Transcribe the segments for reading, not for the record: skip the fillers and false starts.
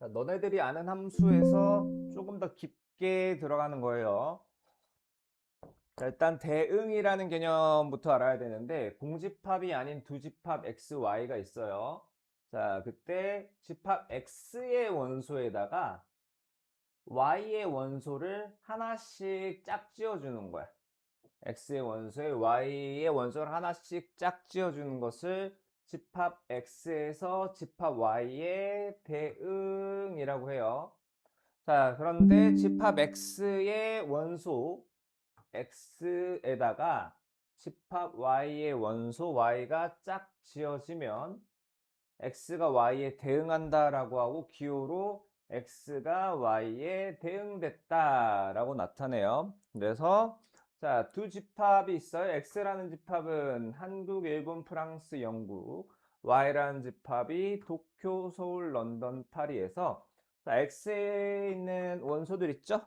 자, 너네들이 아는 함수에서 조금 더 깊게 들어가는 거예요. 자, 일단 대응이라는 개념부터 알아야 되는데 공집합이 아닌 두집합 x, y가 있어요. 자, 그때 집합 x의 원소에다가 y의 원소를 하나씩 짝지어 주는 거야. x의 원소에 y의 원소를 하나씩 짝지어 주는 것을 집합 x에서 집합 y의 대응이라고 해요. 자, 그런데 집합 x의 원소 x에다가 집합 y의 원소 y가 짝 지어지면 x가 y에 대응한다라고 하고 기호로 x가 y에 대응됐다라고 나타내요. 그래서 자, 두 집합이 있어요. x라는 집합은 한국, 일본, 프랑스, 영국, y라는 집합이 도쿄, 서울, 런던, 파리에서 자, x에 있는 원소들 있죠?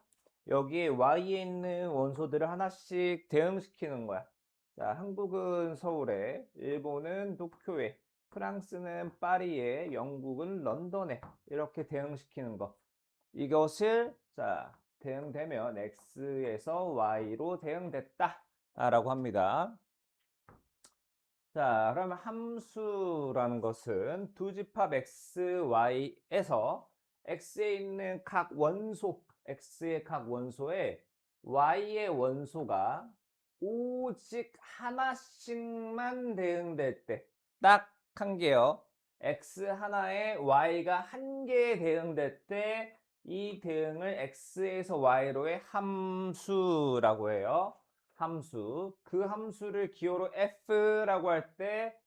여기에 y에 있는 원소들을 하나씩 대응시키는 거야. 자, 한국은 서울에, 일본은 도쿄에, 프랑스는 파리에, 영국은 런던에 이렇게 대응시키는 것. 이것을 자, 대응되면 x에서 y로 대응됐다 라고 합니다. 자, 그러면 함수라는 것은 두 집합 x, y에서 x에 있는 각 원소, x의 각 원소에 y의 원소가 오직 하나씩만 대응될 때, 딱 한 개요. x 하나에 y가 한 개에 대응될 때 이 대응을 x에서 y로의 함수라고 해요. 함수. 그 함수를 기호로 f라고 할 때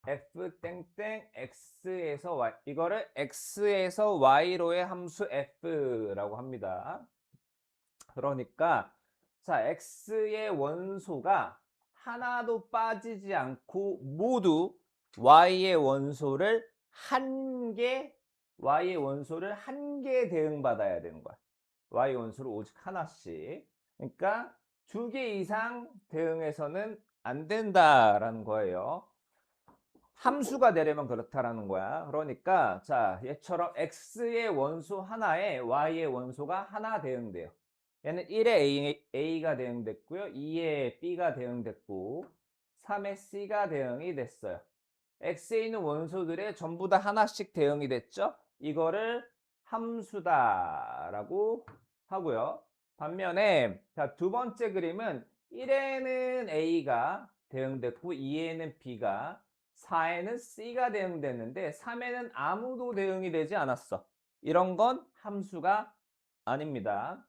f 땡땡 x에서 y 이거를 x에서 y로의 함수 f라고 합니다. 그러니까 자, x의 원소가 하나도 빠지지 않고 모두 y의 원소를 한 개 대응받아야 되는 거야. y 원소를 오직 하나씩. 그러니까 두 개 이상 대응해서는 안 된다라는 거예요. 함수가 되려면 그렇다라는 거야. 그러니까 자, 얘처럼 x의 원소 하나에 y의 원소가 하나 대응돼요. 얘는 1에 A가 대응됐고요. 2에 B가 대응됐고 3에 C가 대응이 됐어요. X에 있는 원소들의 전부 다 하나씩 대응이 됐죠. 이거를 함수다라고 하고요. 반면에 자, 두 번째 그림은 1에는 A가 대응됐고 2에는 B가 4에는 C가 대응됐는데 3에는 아무도 대응이 되지 않았어. 이런 건 함수가 아닙니다.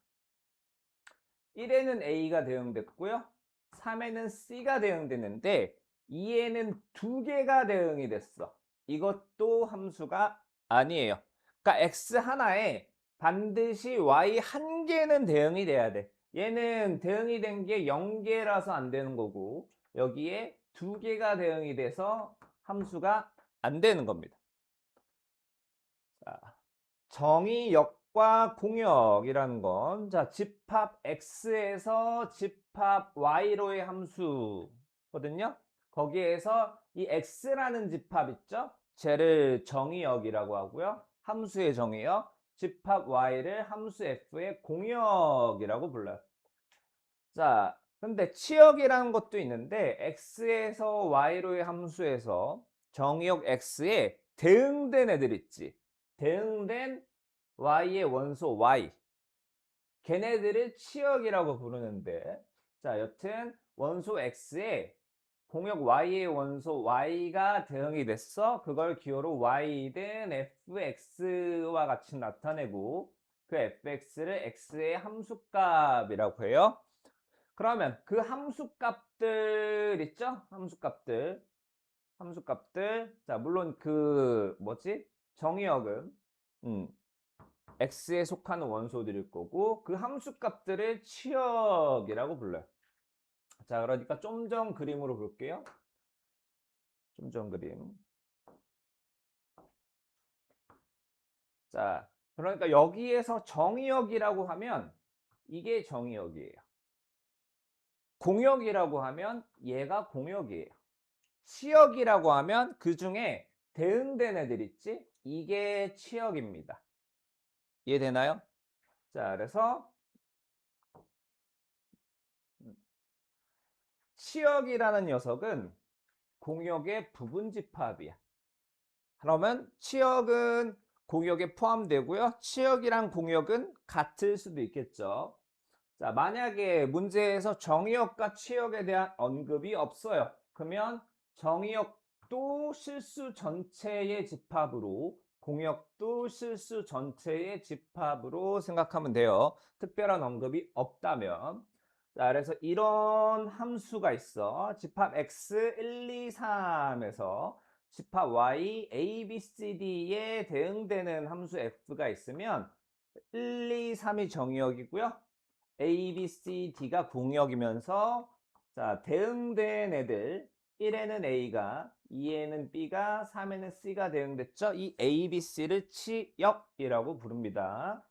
1에는 A가 대응됐고요. 3에는 C가 대응됐는데 2에는 두 개가 대응이 됐어. 이것도 함수가 아니에요. 그러니까 X 하나에 반드시 Y 한 개는 대응이 돼야 돼. 얘는 대응이 된 게 0개라서 안 되는 거고 여기에 두 개가 대응이 돼서 함수가 안 되는 겁니다. 자, 정의역과 공역이라는 건 자, 집합 x에서 집합 y로의 함수거든요. 거기에서 이 x라는 집합 있죠? 쟤를 정의역이라고 하고요. 함수의 정의역, 집합 y를 함수 f의 공역이라고 불러요. 자, 근데 치역이라는 것도 있는데 x에서 y로의 함수에서 정의역 x에 대응된 애들 있지. 대응된 y의 원소 y. 걔네들을 치역이라고 부르는데 자, 여튼 원소 x에 공역 y의 원소 y가 대응이 됐어. 그걸 기호로 y든 fx와 같이 나타내고 그 fx를 x의 함수값이라고 해요. 그러면 그 함수값들 있죠? 함수값들. 자, 물론 그 뭐지? 정의역은 x에 속하는 원소들일 거고 그 함수값들을 치역이라고 불러요. 자, 그러니까 좀 전 그림으로 볼게요. 좀 전 그림. 자, 그러니까 여기에서 정의역이라고 하면 이게 정의역이에요. 공역이라고 하면 얘가 공역이에요. 치역이라고 하면 그 중에 대응된 애들 있지? 이게 치역입니다. 이해되나요? 자, 그래서 치역이라는 녀석은 공역의 부분 집합이야. 그러면 치역은 공역에 포함되고요. 치역이랑 공역은 같을 수도 있겠죠. 자, 만약에 문제에서 정의역과 치역에 대한 언급이 없어요. 그러면 정의역도 실수 전체의 집합으로, 공역도 실수 전체의 집합으로 생각하면 돼요. 특별한 언급이 없다면. 자, 그래서 이런 함수가 있어. 집합 x 1, 2, 3에서 집합 y, a, b, c, d에 대응되는 함수 f가 있으면 1, 2, 3이 정의역이고요. A, B, C, D가 공역이면서 자, 대응된 애들 1에는 A가, 2에는 B가, 3에는 C가 대응됐죠? 이 A, B, C를 치역이라고 부릅니다.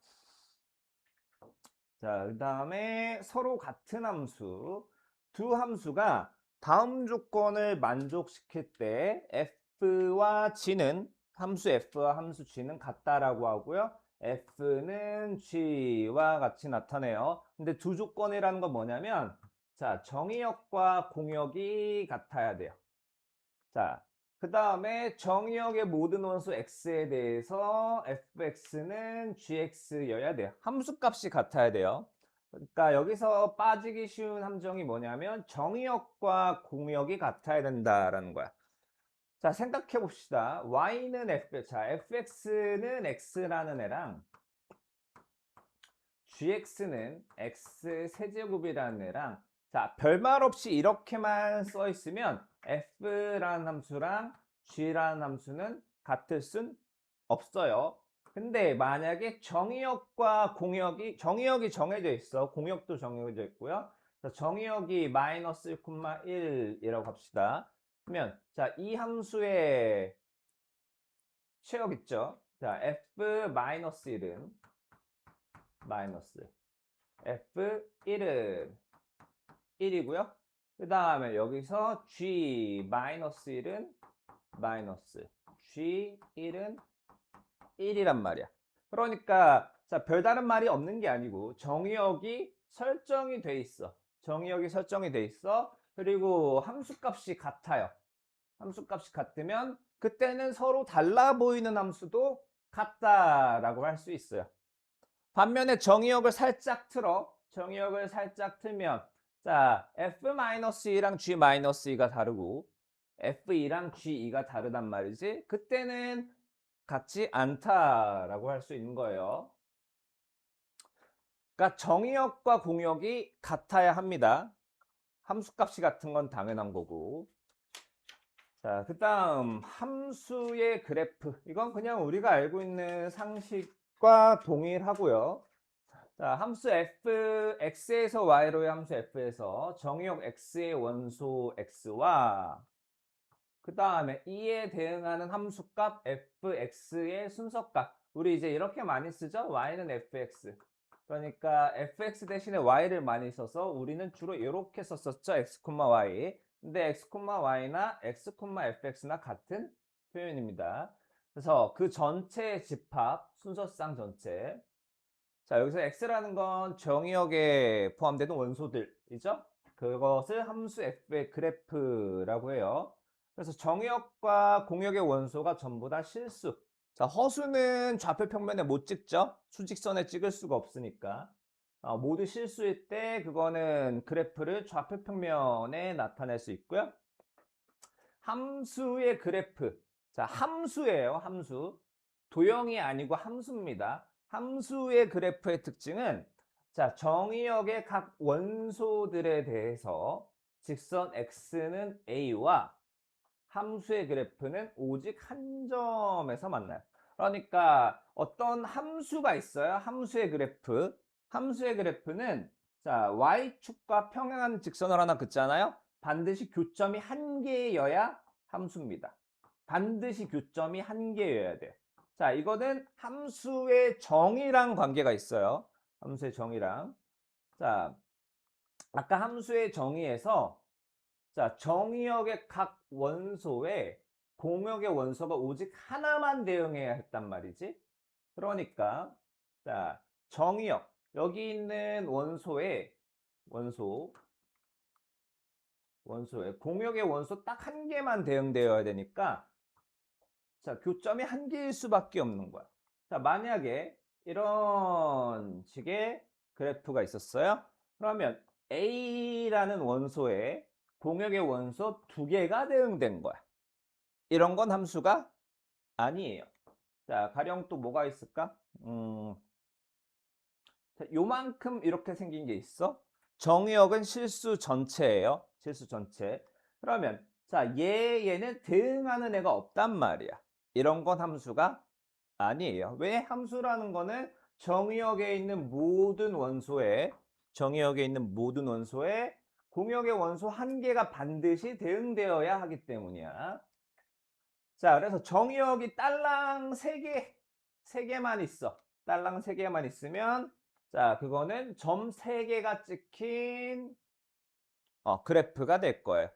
자, 그 다음에 서로 같은 함수, 두 함수가 다음 조건을 만족시킬 때 F와 G는, 함수 F와 함수 G는 같다라고 하고요. F는 G와 같이 나타내요. 근데 두 조건이라는 건 뭐냐면, 자, 정의역과 공역이 같아야 돼요. 자, 그 다음에 정의역의 모든 원소 x에 대해서 fx는 gx여야 돼요. 함수값이 같아야 돼요. 그러니까 여기서 빠지기 쉬운 함정이 뭐냐면 정의역과 공역이 같아야 된다라는 거야. 자, 생각해 봅시다. y는 f, 자, fx는 x라는 애랑 gx는 x 세제곱이라는 애랑 자, 별말 없이 이렇게만 써 있으면 f라는 함수랑 g라는 함수는 같을 순 없어요. 근데 만약에 정의역과 공역이 정의역이 정해져 있어. 공역도 정해져 있고요. 정의역이 마이너스 1,1이라고 합시다. 그러면 자, 이 함수의 최역 있죠? 자, f 마이너스 1은 마이너스 F1은 1이고요. 그 다음에 여기서 G-1은 마이너스 G1은 1이란 말이야. 그러니까 자, 별다른 말이 없는 게 아니고 정의역이 설정이 돼 있어. 정의역이 설정이 돼 있어. 그리고 함수값이 같아요. 함수값이 같으면 그때는 서로 달라 보이는 함수도 같다라고 할 수 있어요. 반면에 정의역을 살짝 틀어. 정의역을 살짝 틀면 자, F-2랑 G-2가 다르고 F2랑 G2가 다르단 말이지. 그때는 같지 않다라고 할 수 있는 거예요. 그러니까 정의역과 공역이 같아야 합니다. 함수값이 같은 건 당연한 거고. 자, 그 다음 함수의 그래프. 이건 그냥 우리가 알고 있는 상식과 동일하고요. 자, 함수 f, x에서 y로의 함수 f에서 정의역 x의 원소 x와 그 다음에 2에 대응하는 함수값 fx의 순서값. 우리 이제 이렇게 많이 쓰죠? y는 fx. 그러니까 fx 대신에 y를 많이 써서 우리는 주로 이렇게 썼었죠? x, y. 근데 x, y나 x, fx나 같은 표현입니다. 그래서 그 전체의 집합, 순서상 전체. 자, 여기서 x라는 건 정의역에 포함되는 원소들이죠? 그것을 함수 f의 그래프라고 해요. 그래서 정의역과 공역의 원소가 전부 다 실수. 자, 허수는 좌표 평면에 못 찍죠? 수직선에 찍을 수가 없으니까. 모두 실수일 때 그거는 그래프를 좌표 평면에 나타낼 수 있고요. 함수의 그래프. 자, 함수예요, 함수. 도형이 아니고 함수입니다. 함수의 그래프의 특징은 자, 정의역의 각 원소들에 대해서 직선 x는 a와 함수의 그래프는 오직 한 점에서 만나요. 그러니까 어떤 함수가 있어요. 함수의 그래프. 함수의 그래프는 자, y축과 평행한 직선을 하나 긋잖아요. 반드시 교점이 한 개여야 함수입니다. 반드시 교점이 한 개여야 돼요. 자, 이거는 함수의 정의랑 관계가 있어요. 함수의 정의랑. 자, 아까 함수의 정의에서 자, 정의역의 각 원소에 공역의 원소가 오직 하나만 대응해야 했단 말이지. 그러니까 자, 정의역. 여기 있는 원소에 공역의 원소 딱 한 개만 대응되어야 되니까 자, 교점이 한 개일 수밖에 없는 거야. 자, 만약에 이런 식의 그래프가 있었어요. 그러면 A라는 원소에 공역의 원소 두 개가 대응된 거야. 이런 건 함수가 아니에요. 자, 가령 또 뭐가 있을까? 자, 요만큼 이렇게 생긴 게 있어. 정의역은 실수 전체예요. 실수 전체. 그러면 자, 얘는 대응하는 애가 없단 말이야. 이런 건 함수가 아니에요. 왜? 함수라는 거는 정의역에 있는 모든 원소에 공역의 원소 한 개가 반드시 대응되어야 하기 때문이야. 자, 그래서 정의역이 딸랑 세 개만 있어. 딸랑 세 개만 있으면 자, 그거는 점 세 개가 찍힌 그래프가 될 거예요.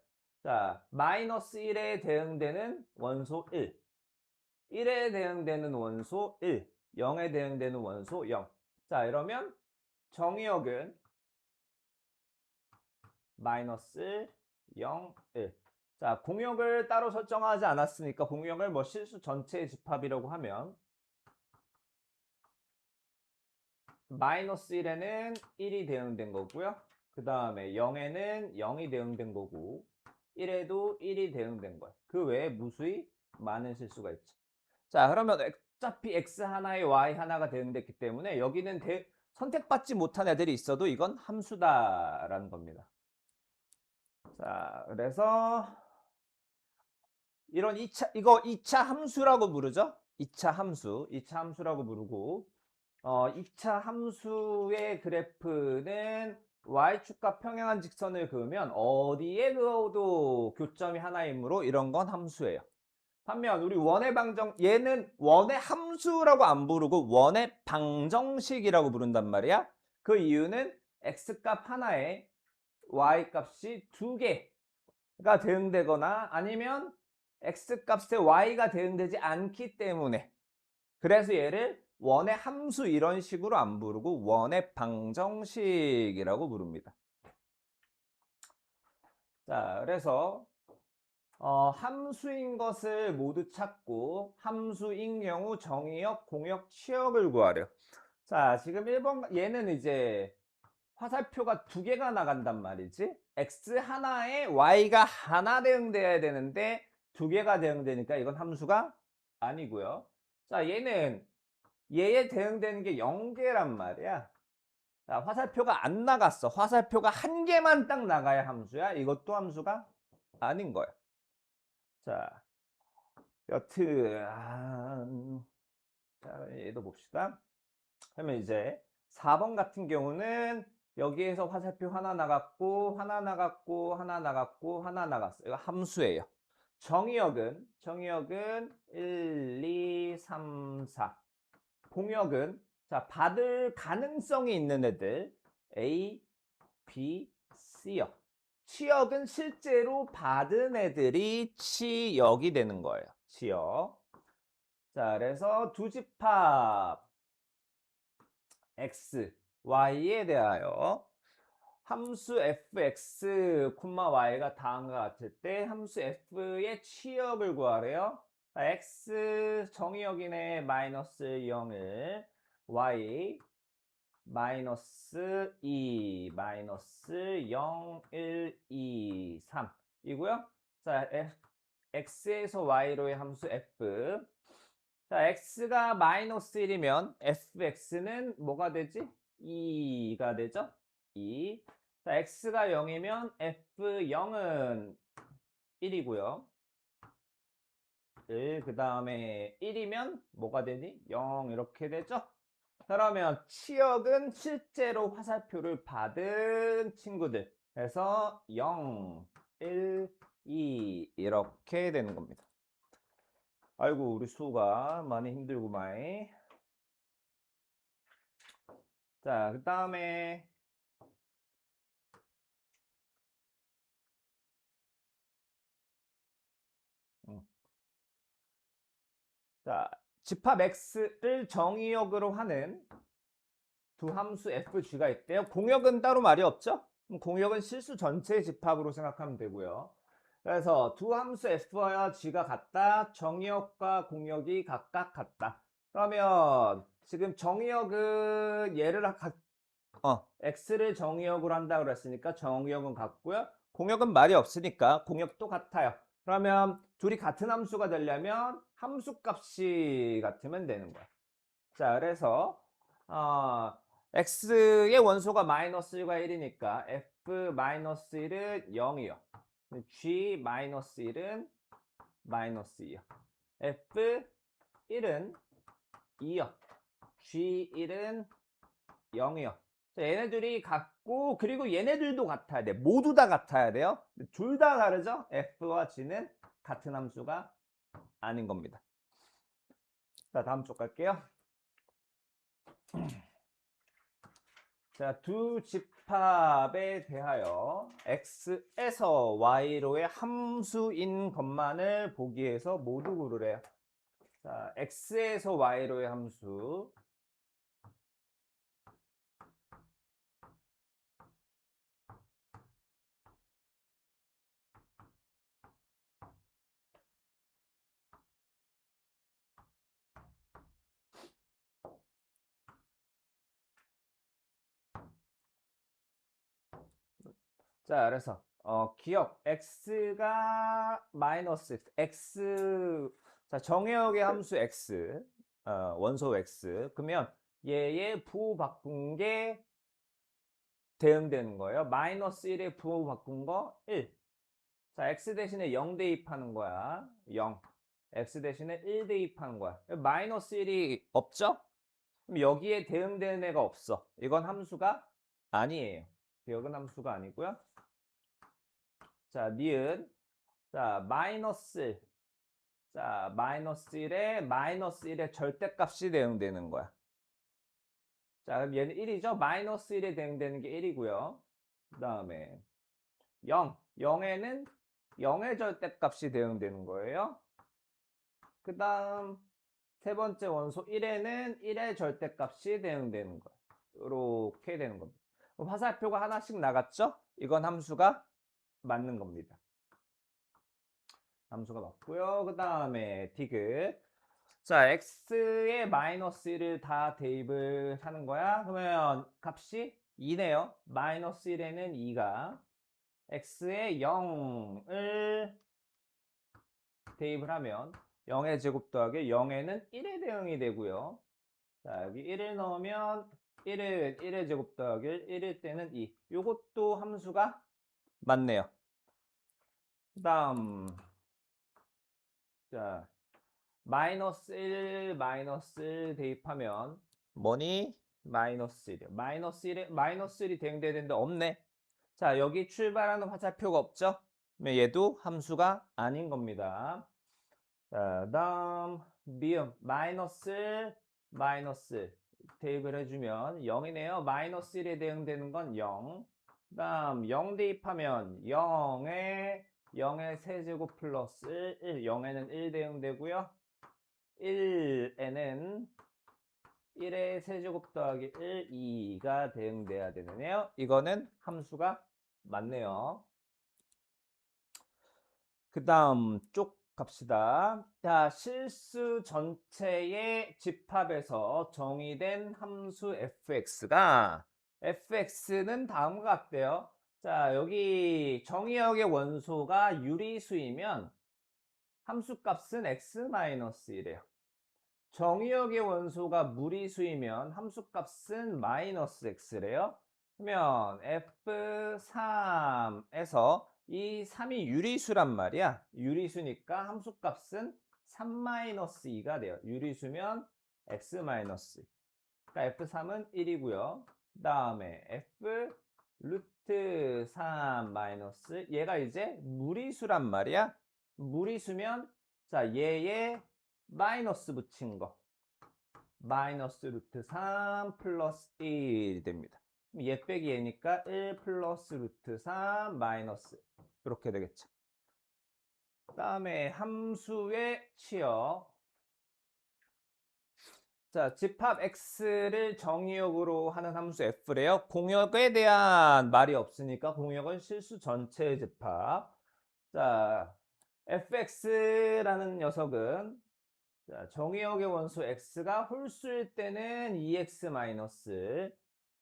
자, 마이너스 1에 대응되는 원소 1, 1에 대응되는 원소 1, 0에 대응되는 원소 0. 자, 이러면 정의역은 마이너스 0, 1. 자, 공역을 따로 설정하지 않았으니까 공역을 뭐 실수 전체의 집합이라고 하면 마이너스 1에는 1이 대응된 거고요. 그 다음에 0에는 0이 대응된 거고 1에도 1이 대응된 거예요. 그 외에 무수히 많은 실수가 있죠. 자, 그러면 어차피 x 하나에 y 하나가 대응됐기 때문에 여기는 선택받지 못한 애들이 있어도 이건 함수다라는 겁니다. 자, 그래서 이거 2차 함수라고 부르죠? 2차 함수라고 부르고 2차 함수의 그래프는 y축과 평행한 직선을 그으면 어디에 그어도 교점이 하나이므로 이런 건 함수예요. 반면 우리 얘는 원의 함수라고 안 부르고 원의 방정식이라고 부른단 말이야. 그 이유는 x값 하나에 y값이 두 개가 대응되거나 아니면 x값에 y가 대응되지 않기 때문에 그래서 얘를 원의 함수 이런 식으로 안 부르고 원의 방정식이라고 부릅니다. 자, 그래서 함수인 것을 모두 찾고 함수인 경우 정의역, 공역, 치역을 구하려. 자, 지금 1번 얘는 이제 화살표가 두 개가 나간단 말이지. x 하나에 y가 하나 대응돼야 되는데 두 개가 대응되니까 이건 함수가 아니고요. 자, 얘에 대응되는 게 0개란 말이야. 자, 화살표가 안 나갔어. 화살표가 한 개만 딱 나가야 함수야. 이것도 함수가 아닌 거야. 자, 여튼 자, 얘도 봅시다. 그러면 이제 4번 같은 경우는 여기에서 화살표 하나 나갔고 하나 나갔고 하나 나갔고 하나 나갔어. 이거 함수예요. 정의역은 1, 2, 3, 4. 공역은 자, 받을 가능성이 있는 애들 A, B, C역. 치역은 실제로 받은 애들이 치역이 되는 거예요. 치역. 자, 그래서 두 집합 x, y에 대하여 함수 fx, y가 다음과 같을 때 함수 f의 치역을 구하래요. x 정의역이네 마이너스 0을 y 마이너스 2 마이너스 0, 1, 2, 3 이고요. 자, x에서 y로의 함수 f. 자, x가 마이너스 1이면 fx는 뭐가 되지? 2가 되죠? 2. 자, x가 0이면 f0은 1이고요. 1, 그 다음에 1이면 뭐가 되니? 0 이렇게 되죠? 그러면 치역은 실제로 화살표를 받은 친구들. 그래서 0, 1, 2 이렇게 되는 겁니다. 아이고 우리 수가 많이 힘들구만. 자, 그 다음에 자, 집합 X를 정의역으로 하는 두 함수 fg가 있대요. 공역은 따로 말이 없죠? 그럼 공역은 실수 전체의 집합으로 생각하면 되고요. 그래서 두 함수 f와 g가 같다. 정의역과 공역이 각각 같다. 그러면 지금 정의역은 x를 정의역으로 한다 그랬으니까 정의역은 같고요. 공역은 말이 없으니까 공역도 같아요. 그러면 둘이 같은 함수가 되려면 함수값이 같으면 되는 거야. 자, 그래서 x의 원소가 마이너스 1과 1이니까 f-1은 0이요. g 마이너스 1은 마이너스 2요. f1은 2요. g1은 0이요. 자, 얘네들이 같고 그리고 얘네들도 같아야 돼. 모두 다 같아야 돼요. 둘 다 다르죠? f와 g는 같은 함수가 아닌 겁니다. 자, 다음 쪽 갈게요. 자, 두 집합에 대하여 x에서 y로의 함수인 것만을 보기 위해서 모두 고르래요. 자, x에서 y로의 함수. 자, 그래서 기억 x가 마이너스 x. 자, 정의역의 함수 x, 원소 x. 그러면 얘의 부호 바꾼 게 대응되는 거예요. 마이너스 1에 부호 바꾼 거 1. 자, x 대신에 0 대입하는 거야. 0. x 대신에 1 대입하는 거야. 마이너스 1이 없죠? 그럼 여기에 대응되는 애가 없어. 이건 함수가 아니에요. 기억은 함수가 아니고요. 자, 니은. 자, 마이너스 1. 자, 마이너스 1에 절대값이 대응되는 거야. 자, 그럼 얘는 1이죠? 마이너스 1에 대응되는 게 1이고요. 그 다음에 0. 0에는 0의 절대값이 대응되는 거예요. 그 다음 세 번째 원소 1에는 1의 절대값이 대응되는 거예요. 이렇게 되는 겁니다. 화살표가 하나씩 나갔죠? 이건 함수가 맞는 겁니다. 함수가 맞고요. 그 다음에 디귿. 자, x에 마이너스 1을 다 대입을 하는 거야. 그러면 값이 2네요. 마이너스 1에는 2가 x에 0을 대입을 하면 0의 제곱 더하기 0에는 1의 대응이 되고요. 자, 여기 1을 넣으면 1의 제곱 더하기 1일 때는 2. 요것도 함수가 맞네요. 그 다음, 자, 마이너스 1 대입하면 뭐니? 마이너스 1이요. 마이너스 1이 대응되는데 없네. 자, 여기 출발하는 화살표가 없죠? 그러면 얘도 함수가 아닌 겁니다. 자, 다음 미음 마이너스 대입을 해주면 0이네요. 마이너스 1에 대응되는 건 0. 그 다음 0 대입하면 0의 세제곱 플러스 1, 0에는 1 대응되고요. 1에는 1의 세제곱 더하기 1, 2가 대응돼야 되네요. 이거는 함수가 맞네요. 그 다음 쪽 갑시다. 자, 실수 전체의 집합에서 정의된 함수 fx는 다음과 같대요. 자, 여기 정의역의 원소가 유리수이면 함수값은 x-1이래요. 정의역의 원소가 무리수이면 함수값은 마이너스 x래요. 그러면 f3에서 이 3이 유리수란 말이야. 유리수니까 함수값은 3-2가 돼요. 유리수면 x-2. 그러니까 f3은 1이고요. 그 다음에 f 루트 3 마이너스 얘가 이제 무리수란 말이야. 무리수면 자 얘의 마이너스 붙인 거 마이너스 루트 3 플러스 1이 됩니다. 얘 빼기 얘니까 1 플러스 루트 3 마이너스 이렇게 되겠죠. 그 다음에 함수의 치역. 자, 집합 x를 정의역으로 하는 함수 f래요. 공역에 대한 말이 없으니까 공역은 실수 전체의 집합. 자, fx라는 녀석은 자, 정의역의 원수 x가 홀수일 때는 2x 마이너스,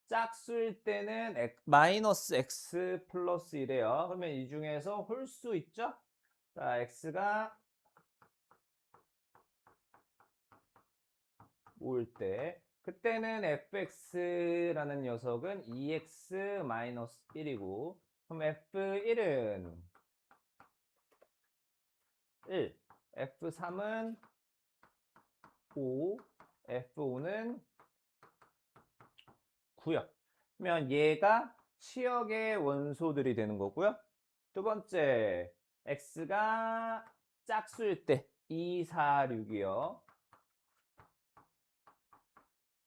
짝수일 때는 마이너스 x 플러스 1이에요. 그러면 이 중에서 홀수 있죠? 자, x가 5일 때 그때는 fx라는 녀석은 2x 마이너스 1이고 그럼 f1은 1, f3은 5, f5는 9요. 그러면 얘가 치역의 원소들이 되는 거고요. 두 번째, x가 짝수일 때 2, 4, 6이요.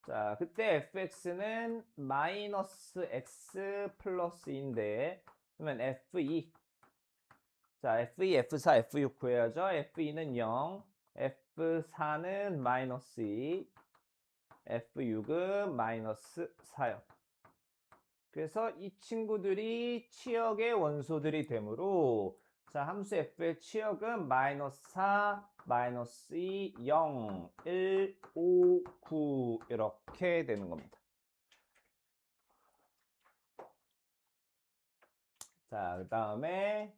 자, 그때 fx는 마이너스 x 플러스인데 그러면 f2 자, f2, f4, f6 구해야죠. f2는 0, f4는 마이너스 2, f6은 마이너스 4요. 그래서 이 친구들이 치역의 원소들이 되므로 자, 함수 f의 치역은 마이너스 4, 마이너스 2, 0, 1, 5, 9 이렇게 되는 겁니다. 자, 그 다음에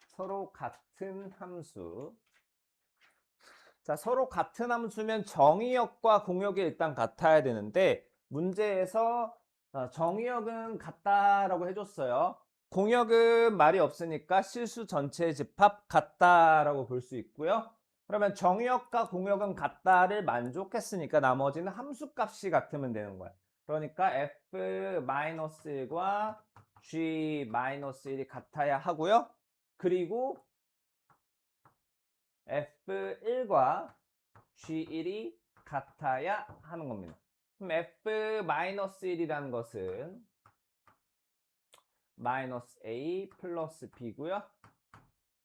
서로 같은 함수. 자, 서로 같은 함수면 정의역과 공역이 일단 같아야 되는데 문제에서 정의역은 같다라고 해줬어요. 공역은 말이 없으니까 실수 전체의 집합 같다라고 볼 수 있고요. 그러면 정의역과 공역은 같다를 만족했으니까 나머지는 함수값이 같으면 되는 거야. 그러니까 f-1과 g-1이 같아야 하고요. 그리고 F1과 G1이 같아야 하는 겁니다. 그럼 F-1이라는 것은 마이너스 A 플러스 B고요.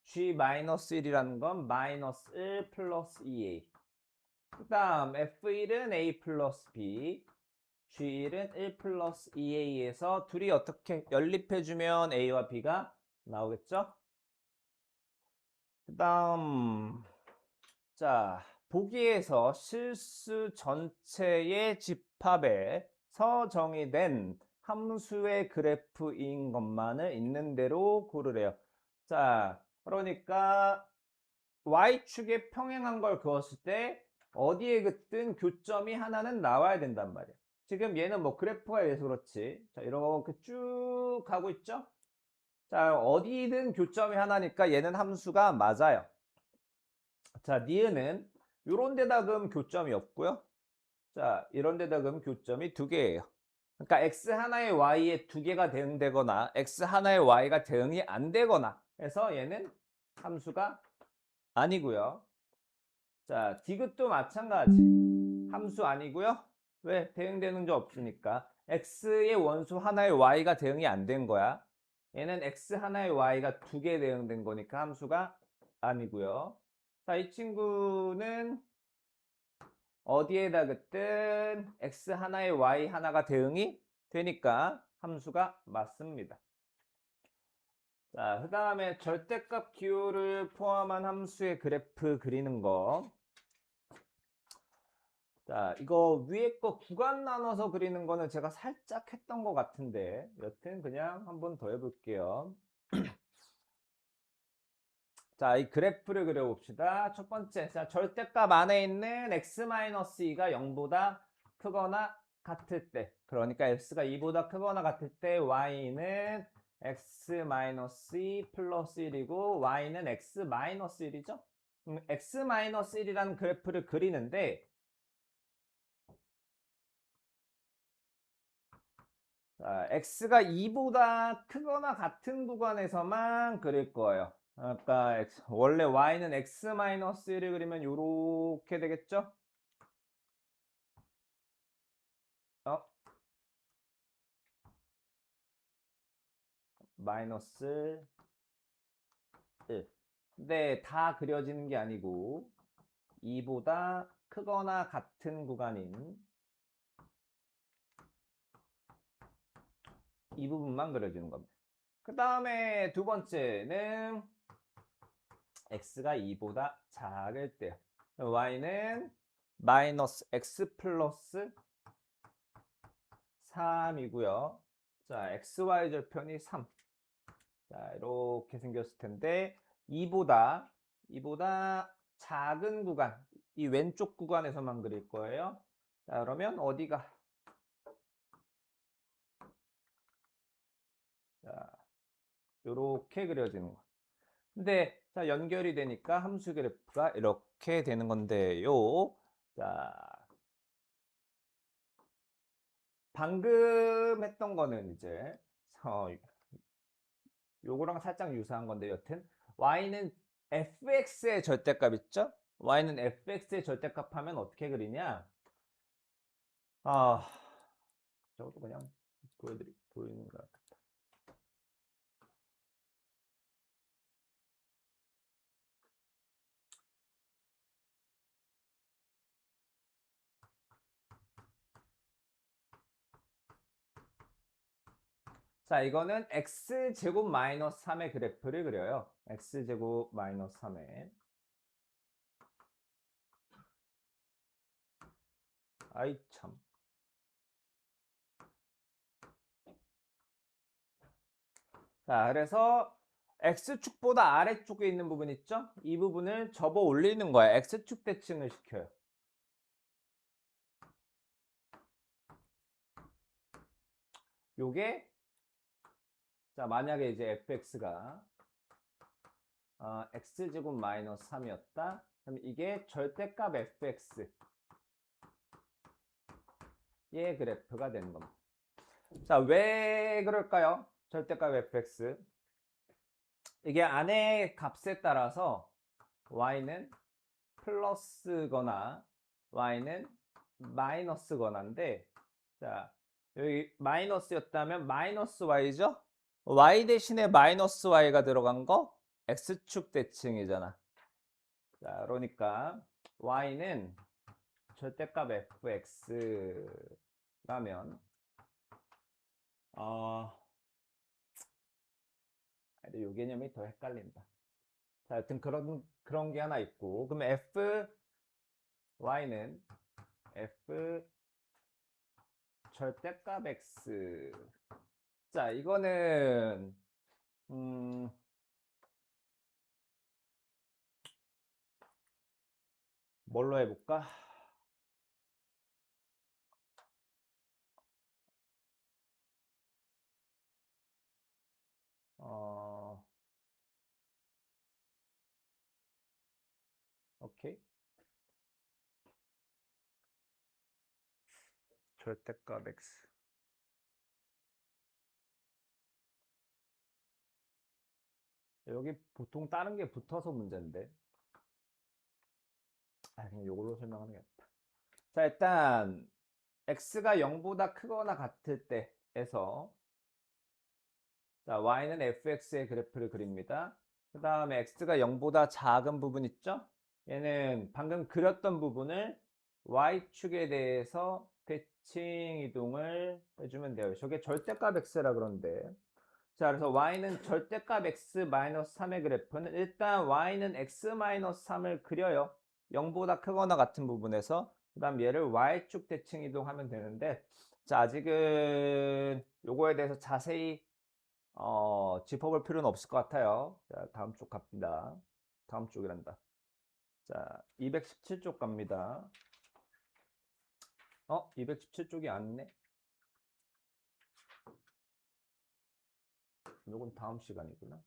G-1이라는 건 마이너스 1 플러스 2A. 그 다음 F1은 A 플러스 B, G1은 1 플러스 2A에서 둘이 어떻게 연립해주면 A와 B가 나오겠죠? 그 다음 자, 보기에서 실수 전체의 집합에서 정의된 함수의 그래프인 것만을 있는 대로 고르래요. 자, 그러니까 y축에 평행한 걸 그었을 때 어디에 긋든 교점이 하나는 나와야 된단 말이야. 지금 얘는 뭐 그래프가 돼서 그렇지. 자, 이렇게 쭉 가고 있죠? 자, 어디든 교점이 하나니까 얘는 함수가 맞아요. 자, 니은은 이런 데다 그으면 교점이 없고요. 자, 이런 데다 그으면 교점이 두 개예요. 그러니까 x 하나의 y에 두 개가 대응되거나 x 하나의 y가 대응이 안 되거나 해서 얘는 함수가 아니고요. 자, 디귿도 마찬가지. 함수 아니고요. 왜? 대응되는 게 없으니까. x의 원수 하나의 y가 대응이 안 된 거야. 얘는 x 하나의 y가 두 개 대응된 거니까 함수가 아니고요. 자, 이 친구는 어디에다 긋든 x 하나에 y 하나가 대응이 되니까 함수가 맞습니다. 자, 그 다음에 절대값 기호를 포함한 함수의 그래프 그리는 거. 자, 이거 위에 거 구간 나눠서 그리는 거는 제가 살짝 했던 것 같은데 여튼 그냥 한번 더 해볼게요. 자, 이 그래프를 그려봅시다. 첫 번째, 자, 절대값 안에 있는 x-2가 0보다 크거나 같을 때, 그러니까 x가 2보다 크거나 같을 때 y는 x-2 플러스 1이고 y는 x-1이죠. x-1이라는 그래프를 그리는데 자, x가 2보다 크거나 같은 구간에서만 그릴 거예요. 아까 원래 y는 x-1을 그리면 이렇게 되겠죠? 어? 마이너스 1. 근데 다 그려지는 게 아니고 2보다 크거나 같은 구간인 이 부분만 그려주는 겁니다. 그 다음에 두 번째는 x가 2보다 작을 때요. y는 마이너스 x 플러스 3이고요. 자, xy 절편이 3. 자, 이렇게 생겼을 텐데 2보다 작은 구간, 이 왼쪽 구간에서만 그릴 거예요. 자, 그러면 어디가? 자, 이렇게 그려지는 거. 근데 자, 연결이 되니까 함수 그래프가 이렇게 되는 건데요. 자, 방금 했던 거는 이제 요거랑 살짝 유사한 건데 여튼 y는 fx의 절대값 있죠? y는 fx의 절대값 하면 어떻게 그리냐? 아, 저것도 그냥 보이는 것 같아. 자, 이거는 x제곱 마이너스 3의 그래프를 그려요. x제곱 마이너스 3의. 아이 참. 자, 그래서 x축보다 아래쪽에 있는 부분 있죠? 이 부분을 접어 올리는 거야. x축 대칭을 시켜요. 요게 자, 만약에 이제 fx가 x제곱 마이너스 3이었다. 그럼 이게 절대값 fx 의 그래프가 되는 겁니다. 자, 왜 그럴까요? 절대값 fx. 이게 안의 값에 따라서 y는 플러스거나 y는 마이너스거나인데, 자, 여기 마이너스였다면 마이너스 y죠? y 대신에 마이너스 y가 들어간 거 x축 대칭이잖아. 자, 그러니까 y는 절대값 fx라면 요 개념이 더 헷갈린다. 자, 여튼 그런 게 하나 있고, 그러면 y는 f 절대값 x. 자, 이거는 뭘로 해볼까? 오케이. 절대값 x. 여기 보통 다른 게 붙어서 문제인데. 그냥 이걸로 설명하는 게 낫다. 자, 일단 x가 0보다 크거나 같을 때에서 자, y는 fx의 그래프를 그립니다. 그 다음에 x가 0보다 작은 부분 있죠? 얘는 방금 그렸던 부분을 y축에 대해서 대칭 이동을 해주면 돼요. 저게 절대값 x라 그런데. 자, 그래서 y는 절대값 x 3의 그래프는 일단 y는 x 3을 그려요. 0보다 크거나 같은 부분에서. 그 다음 얘를 y축 대칭 이동하면 되는데, 자, 아직은 요거에 대해서 자세히 짚어볼 필요는 없을 것 같아요. 자, 다음 쪽 갑니다. 다음 쪽이란다. 자, 217쪽 갑니다. 217쪽이 아니네. 요건 다음 시간이구나.